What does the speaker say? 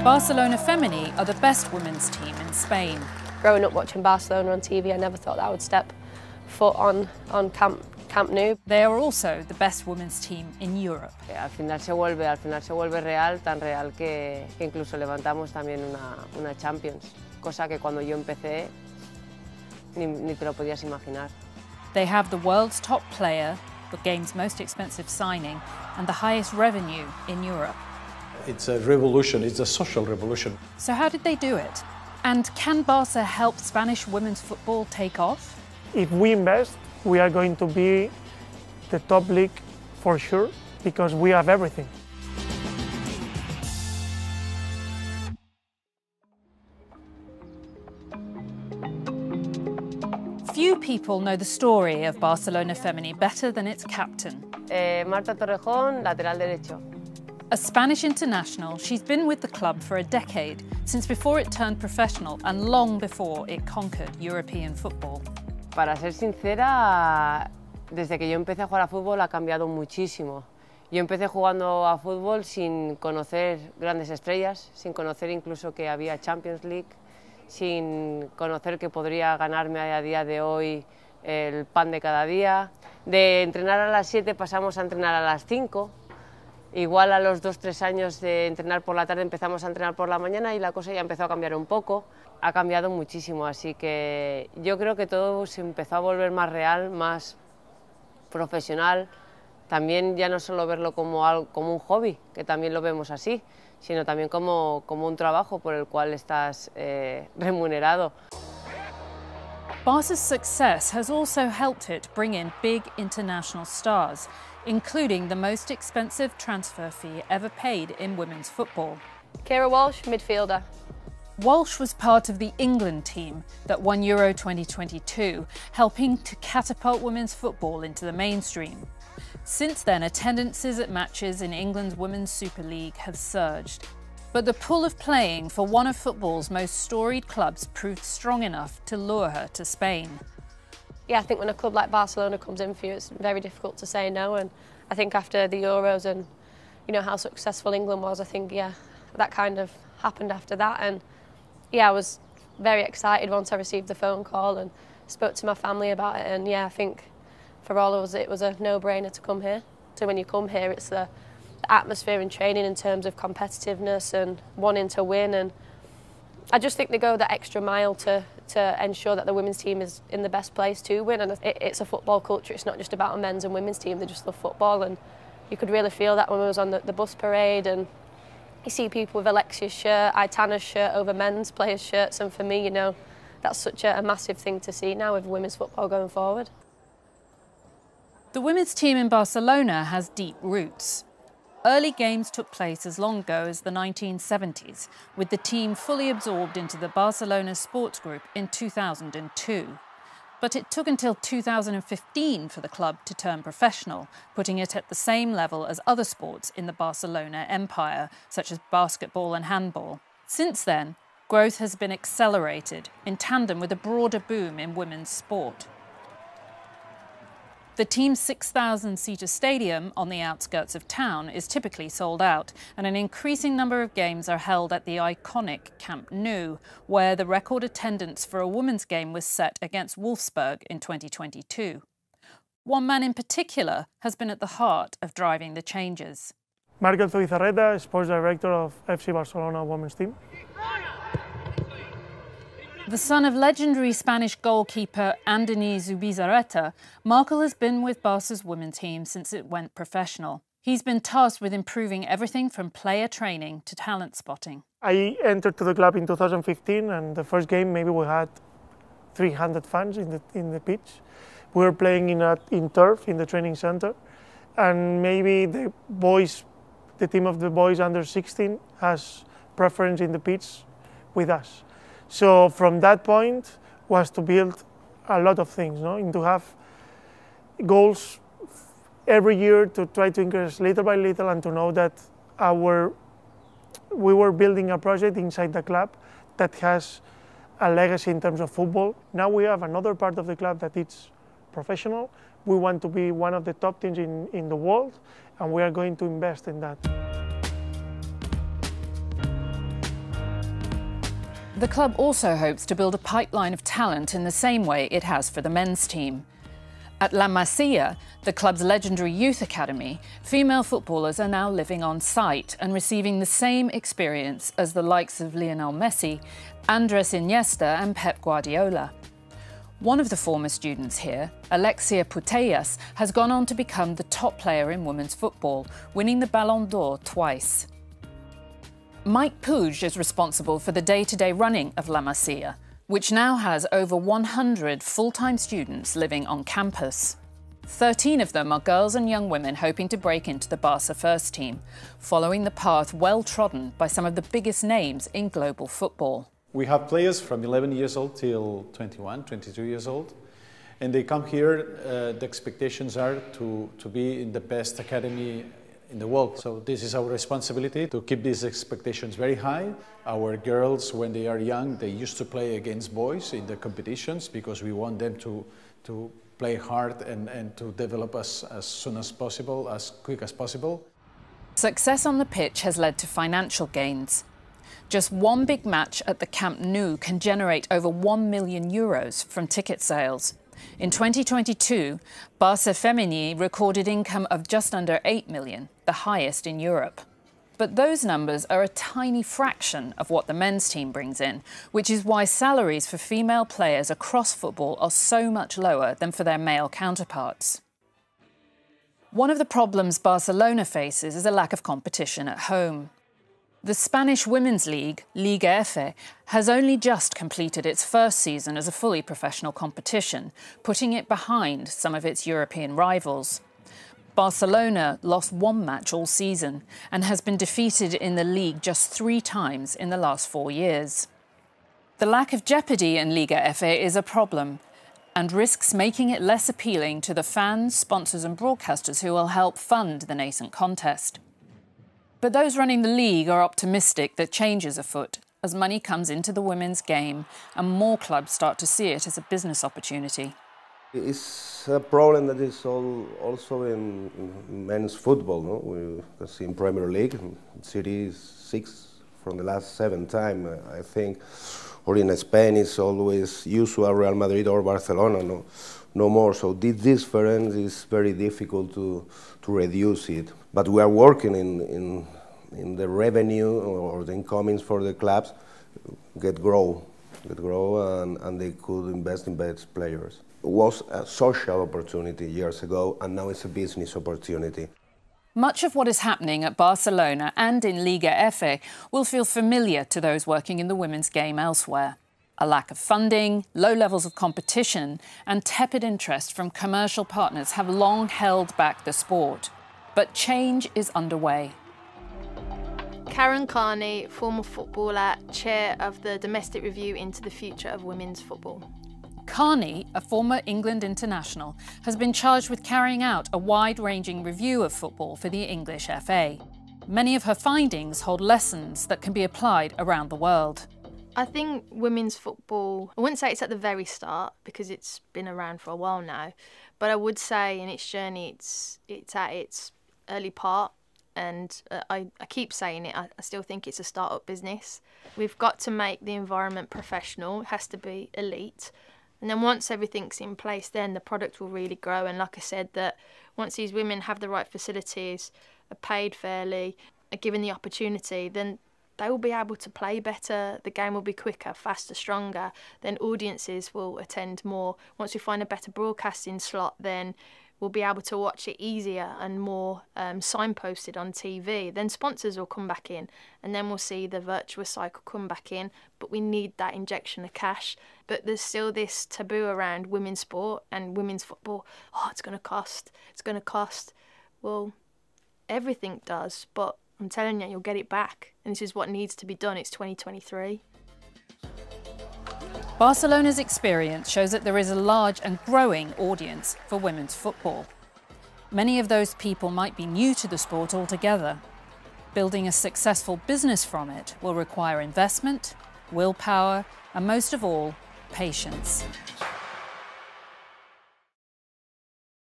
Barcelona Femení are the best women's team in Spain. Growing up watching Barcelona on TV, I never thought that I would step foot on Camp Nou. They are also the best women's team in Europe. Al final se vuelve real, tan real que incluso levantamos también una Champions, cosa que cuando yo empecé ni te lo podías imaginar. They have the world's top player, the game's most expensive signing, and the highest revenue in Europe. It's a revolution, it's a social revolution. So how did they do it? And can Barca help Spanish women's football take off? If we invest, we are going to be the top league for sure, because we have everything. Few people know the story of Barcelona Femení better than its captain. Marta Torrejón, lateral derecho. A Spanish international, she's been with the club for a decade, since before it turned professional and long before it conquered European football. Para ser sincera, desde que yo empecé a jugar a fútbol ha cambiado muchísimo. Yo empecé jugando a fútbol sin conocer grandes estrellas, sin conocer incluso que había Champions League, sin conocer que podría ganarme a día de hoy el pan de cada día. De entrenar a las 7 pasamos a entrenar a las 5. Igual a los 2-3 años de entrenar por la tarde empezamos a entrenar por la mañana y la cosa ya empezó a cambiar un poco. Ha cambiado muchísimo, así que yo creo que todo se empezó a volver más real, más profesional. También ya no solo verlo como un hobby, que también lo vemos así, sino también como un trabajo por el cual estás remunerado. Barca's success has also helped it bring in big international stars, including the most expensive transfer fee ever paid in women's football. Kira Walsh, midfielder. Walsh was part of the England team that won Euro 2022, helping to catapult women's football into the mainstream. Since then, attendances at matches in England's Women's Super League have surged. But the pull of playing for one of football's most storied clubs proved strong enough to lure her to Spain. Yeah, I think when a club like Barcelona comes in for you, it's very difficult to say no. And I think after the Euros and how successful England was, I think that kind of happened after that. And I was very excited once I received the phone call and spoke to my family about it. And I think for all of us, it was a no-brainer to come here. So when you come here, it's the atmosphere and training in terms of competitiveness and wanting to win. And I just think they go the extra mile to ensure that the women's team is in the best place to win. And it's a football culture. It's not just about a men's and women's team. They just love football. And you could really feel that when we was on the bus parade and you see people with Alexia's shirt, Aitana's shirt over men's players' shirts. And for me, that's such a massive thing to see now with women's football going forward. The women's team in Barcelona has deep roots. Early games took place as long ago as the 1970s, with the team fully absorbed into the Barcelona Sports Group in 2002. But it took until 2015 for the club to turn professional, putting it at the same level as other sports in the Barcelona empire, such as basketball and handball. Since then, growth has been accelerated in tandem with a broader boom in women's sport. The team's 6,000-seater stadium on the outskirts of town is typically sold out, and an increasing number of games are held at the iconic Camp Nou, where the record attendance for a women's game was set against Wolfsburg in 2022. One man in particular has been at the heart of driving the changes. Markel Zubizarreta, sports director of FC Barcelona women's team. The son of legendary Spanish goalkeeper Andoni Zubizarreta, Markel has been with Barca's women's team since it went professional. He's been tasked with improving everything from player training to talent spotting. I entered to the club in 2015, and the first game maybe we had 300 fans in the pitch. We were playing in turf in the training center, and maybe the team of the boys under 16 has preference in the pitch with us. So from that point was to build a lot of things, and to have goals every year to try to increase little by little, and to know that we were building a project inside the club that has a legacy in terms of football. Now we have another part of the club that is professional. We want to be one of the top teams in the world, and we are going to invest in that. The club also hopes to build a pipeline of talent in the same way it has for the men's team. At La Masia, the club's legendary youth academy, female footballers are now living on site and receiving the same experience as the likes of Lionel Messi, Andres Iniesta and Pep Guardiola. One of the former students here, Alexia Putellas, has gone on to become the top player in women's football, winning the Ballon d'Or twice. Mike Puig is responsible for the day-to-day running of La Masia, which now has over 100 full-time students living on campus. 13 of them are girls and young women hoping to break into the Barca first team, following the path well trodden by some of the biggest names in global football. We have players from 11 years old till 21, 22 years old, and they come here. The expectations are to be in the best academy in the world. So this is our responsibility to keep these expectations very high. Our girls, when they are young, they used to play against boys in the competitions because we want them to play hard and to develop as soon as possible, as quick as possible. Success on the pitch has led to financial gains. Just one big match at the Camp Nou can generate over €1 million from ticket sales. In 2022, Barça Femení recorded income of just under €8 million, the highest in Europe. But those numbers are a tiny fraction of what the men's team brings in, which is why salaries for female players across football are so much lower than for their male counterparts. One of the problems Barcelona faces is a lack of competition at home. The Spanish Women's League, Liga F, has only just completed its first season as a fully professional competition, putting it behind some of its European rivals. Barcelona lost one match all season and has been defeated in the league just 3 times in the last 4 years. The lack of jeopardy in Liga F is a problem and risks making it less appealing to the fans, sponsors and broadcasters who will help fund the nascent contest. But those running the league are optimistic that change is afoot as money comes into the women's game and more clubs start to see it as a business opportunity. It's a problem that is also in men's football. No? We can see in Premier League, City is 6 from the last 7 times, I think. Or in Spain, it's always usual Real Madrid or Barcelona, no more. So this difference is very difficult to reduce it. But we are working in the revenue or the incomings for the clubs grow, and they could invest in best players. It was a social opportunity years ago, and now it's a business opportunity. Much of what is happening at Barcelona and in Liga F will feel familiar to those working in the women's game elsewhere. A lack of funding, low levels of competition and tepid interest from commercial partners have long held back the sport. But change is underway. Karen Carney, former footballer, chair of the Domestic Review into the Future of Women's Football. Carney, a former England international, has been charged with carrying out a wide-ranging review of football for the English FA. Many of her findings hold lessons that can be applied around the world. I think women's football, I wouldn't say it's at the very start because it's been around for a while now, but I would say in its journey it's at its early part, and I keep saying it, I still think it's a start-up business. We've got to make the environment professional, it has to be elite. And then once everything's in place, then the product will really grow. And like I said, that once these women have the right facilities, are paid fairly, are given the opportunity, then they will be able to play better, the game will be quicker, faster, stronger, then audiences will attend more. Once we find a better broadcasting slot, then we'll be able to watch it easier and more signposted on TV. Then sponsors will come back in, and then we'll see the virtuous cycle come back in, but we need that injection of cash. But there's still this taboo around women's sport and women's football. Oh, it's going to cost, it's going to cost. Well, everything does, but I'm telling you, you'll get it back. And this is what needs to be done. It's 2023. Barcelona's experience shows that there is a large and growing audience for women's football. Many of those people might be new to the sport altogether. Building a successful business from it will require investment, willpower, and most of all, patience.